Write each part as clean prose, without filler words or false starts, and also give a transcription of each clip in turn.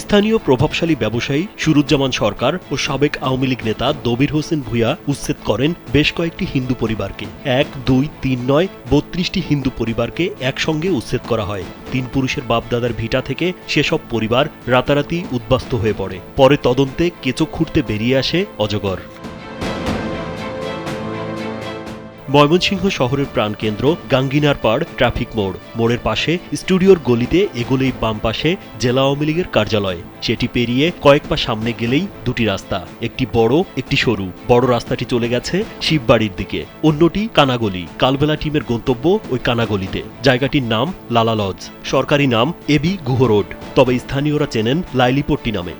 স্থানীয় প্রভাবশালী ব্যবসায়ী সুরুজ্জামান সরকার ও সাবেক আওয়ামী লীগ নেতা দবির হোসেন ভূঁইয়া উচ্ছেদ করেন বেশ কয়েকটি হিন্দু পরিবারকে। 1, 2, 3 নয় 32টি হিন্দু পরিবারকে একসঙ্গে উচ্ছেদ করা হয়। 3 পুরুষের বাপদাদার ভিটা থেকে সেসব পরিবার রাতারাতি উদ্বাস্তু হয়ে পড়ে। পরে তদন্তে কেঁচো খুঁড়তে বেরিয়ে আসে অজগর। ময়মনসিংহ শহরের প্রাণকেন্দ্র গাঙ্গিনার পাড় ট্রাফিক মোড়ের পাশে স্টুডিওর গলিতে এগোলেই বাম পাশে জেলা আওয়ামী লীগের কার্যালয়। সেটি পেরিয়ে কয়েক পা সামনে গেলেই দুটি রাস্তা, একটি বড় একটি সরু। বড় রাস্তাটি চলে গেছে শিববাড়ির দিকে, অন্যটি কানাগলি। কালবেলা টিমের গন্তব্য ওই কানাগলিতে। জায়গাটির নাম লালা লজ, সরকারি নাম এবি গুহ রোড, তবে স্থানীয়রা চেনেন লাইলিপট্টি নামে।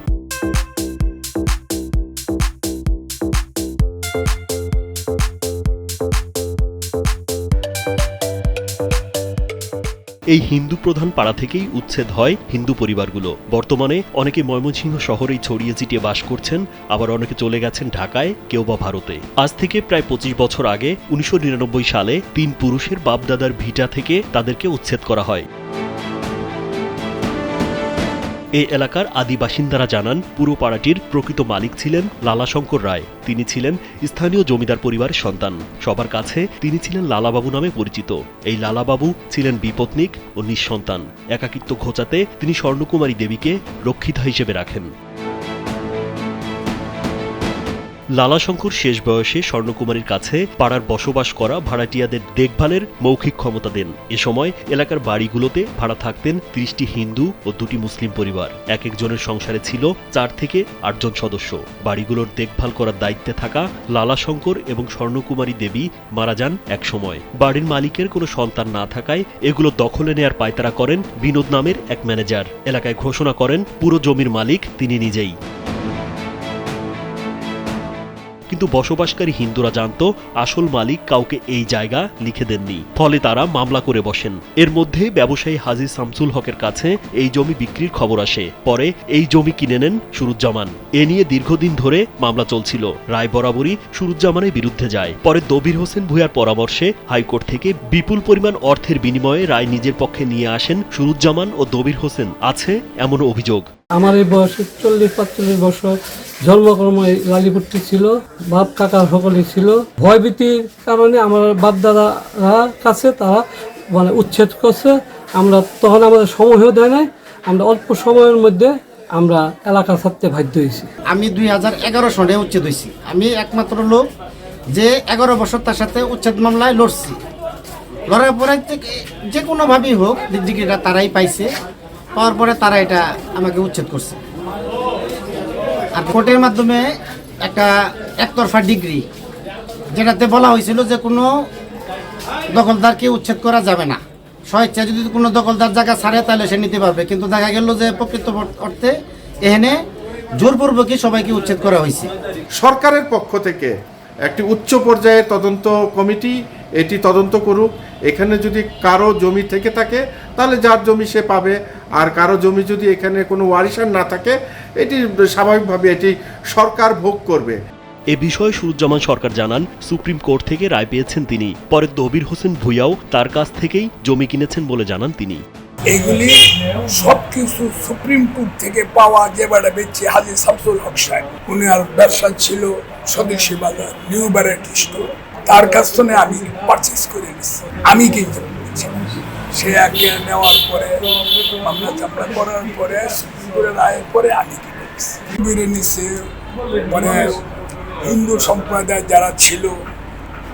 এই হিন্দু প্রধান পাড়া থেকেই উচ্ছেদ হয় হিন্দু পরিবারগুলো। বর্তমানে অনেকে ময়মনসিংহ শহরেই ছড়িয়ে ছিটিয়ে বাস করছেন, আবার অনেকে চলে গেছেন ঢাকায়, কেউ বা ভারতে। আজ থেকে প্রায় 25 বছর আগে 1999 সালে 3 পুরুষের বাপদাদার ভিটা থেকে তাদেরকে উচ্ছেদ করা হয়। এই এলাকার আদি বাসিন্দারা জানান, পুরো পাড়াটির প্রকৃত মালিক ছিলেন লালাশঙ্কর রায়। তিনি ছিলেন স্থানীয় জমিদার পরিবারের সন্তান। সবার কাছে তিনি ছিলেন লালাবাবু নামে পরিচিত। এই লালাবাবু ছিলেন বিপত্নিক ও নিঃসন্তান। একাকিত্ব ঘোচাতে তিনি স্বর্ণকুমারী দেবীকে রক্ষিতা হিসেবে রাখেন। লালাশঙ্কর শেষ বয়সে স্বর্ণকুমারীর কাছে পাড়ার বসবাস করা ভাড়াটিয়াদের দেখভালের মৌখিক ক্ষমতা দেন। এ সময় এলাকার বাড়িগুলোতে ভাড়া থাকতেন 30টি হিন্দু ও 2টি মুসলিম পরিবার। এক একজনের সংসারে ছিল 4 থেকে 8 জন সদস্য। বাড়িগুলোর দেখভাল করার দায়িত্বে থাকা লালাশঙ্কর এবং স্বর্ণকুমারী দেবী মারা যান এক সময়। বাড়ির মালিকের কোনো সন্তান না থাকায় এগুলো দখলে নেয়ার পায়তারা করেন বিনোদ নামের এক ম্যানেজার। এলাকায় ঘোষণা করেন পুরো জমির মালিক তিনি নিজেই। কিন্তু বসবাসকারী হিন্দুরা জানত আসল মালিক কাউকে এই জায়গা লিখে দেননি। ফলে তারা মামলা করে বসেন। এর মধ্যে ব্যবসায়ী হাজী শামসুল হকের কাছে এই জমি বিক্রির খবর আসে। পরে এই জমি কিনে নেন সুরুজ্জামান। এ নিয়ে দীর্ঘদিন ধরে মামলা চলছিল। রায় বরাবরই সুরুজ্জামানের বিরুদ্ধে যায়। পরে দবির হোসেন ভূঁইয়ার পরামর্শে হাইকোর্ট থেকে বিপুল পরিমাণ অর্থের বিনিময়ে রায় নিজের পক্ষে নিয়ে আসেন সুরুজ্জামান ও দবির হোসেন। আছে এমন অভিযোগ, আমার এই বয়সে 40-45 বছর, জন্মকর্ম লালিপট্টি ছিল, বাপ কাকা সকলে ছিল। ভয়ভীতির কারণে আমার বাপ দাদারা কাছে তারা উচ্ছেদ করছে। আমরা তখন আমাদের সময়ও দেয় নাই, আমরা অল্প সময়ের মধ্যে আমরা এলাকা ছাড়তে বাধ্য হয়েছি। আমি 2011 সনে উচ্ছেদ হয়েছি। আমি একমাত্র লোক যে 11 বছর তার সাথে উচ্ছেদ মামলায় লড়ছি। লড়ার পরে যে কোনোভাবেই হোক ডিগ্রিটা তারাই পাইছে। পাওয়ার পরে তারা এটা আমাকে উচ্ছেদ করছে। আর কোর্টের মাধ্যমে একটা একতরফা ডিগ্রি, যেটাতে বলা হয়েছিল যে কোনো দখলদারকে উচ্ছেদ করা যাবে না। স্বেচ্ছা যদি কোনো দখলদার জায়গা ছাড়ে তাহলে সে নিতে পারবে। কিন্তু দেখা গেল যে প্রকৃত অর্থে এখানে জোরপূর্বকই সবাইকে উচ্ছেদ করা হয়েছে। সরকারের পক্ষ থেকে একটি উচ্চ পর্যায়ের তদন্ত কমিটি এটি তদন্ত করুক। এখানে যদি কারো জমি থেকে থাকে তাহলে যার জমি সে পাবে, আর কারো জমি যদি এখানে কোনো ওয়ারিশান না থাকে এটি স্বাভাবিকভাবে এটি সরকার ভোগ করবে। এ বিষয়ে সুরুজ্জামান সরকার জানান, সুপ্রিম কোর্ট থেকে রায় পেয়েছেন তিনি। পরে দবির হোসেন ভূঁইয়াও তার কাছ থেকেই জমি কিনেছেন বলে জানান তিনি। এগুলি সবকিছু সুপ্রিম কোর্ট থেকে পাওয়া, যে বেড়া বেচছে হাজী শামসুল হক সাহেব, উনি আর ব্যবসা ছিল স্বদেশী বাজার নিউ ব্যারেট স্টোর, তার কাছ থেকে আমি পারচেস করে নিচ্ছি। আমি কিন্তু সে আগে নেওয়ার পরে মামলা চামলা করার পরে সুপ্রিম কোর্টের রায়ের পরে আমি কিনে নিচ্ছি। মানে হিন্দু সম্প্রদায় যারা ছিল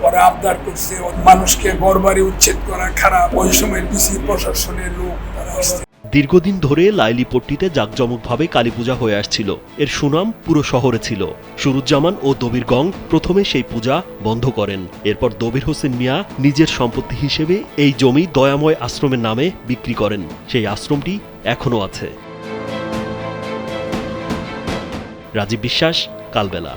ওরা আবদার করছে মানুষকে ঘরবাড়ি উচ্ছেদ করা খারাপ। ওই সময় ডিসি প্রশাসনের লোক তারা আসছে। দীর্ঘদিন ধরে লাইলিপট্টিতে জাঁকজমকভাবে কালীপূজা হয়ে আসছিল। এর সুনাম পুরো শহরে ছিল। সুরুজ্জামান ও দবির গং প্রথমে সেই পূজা বন্ধ করেন। এরপর দবির হোসেন মিয়া নিজের সম্পত্তি হিসেবে এই জমি দয়াময় আশ্রমের নামে বিক্রি করেন। সেই আশ্রমটি এখনো আছে। রাজীব বিশ্বাস, কালবেলা।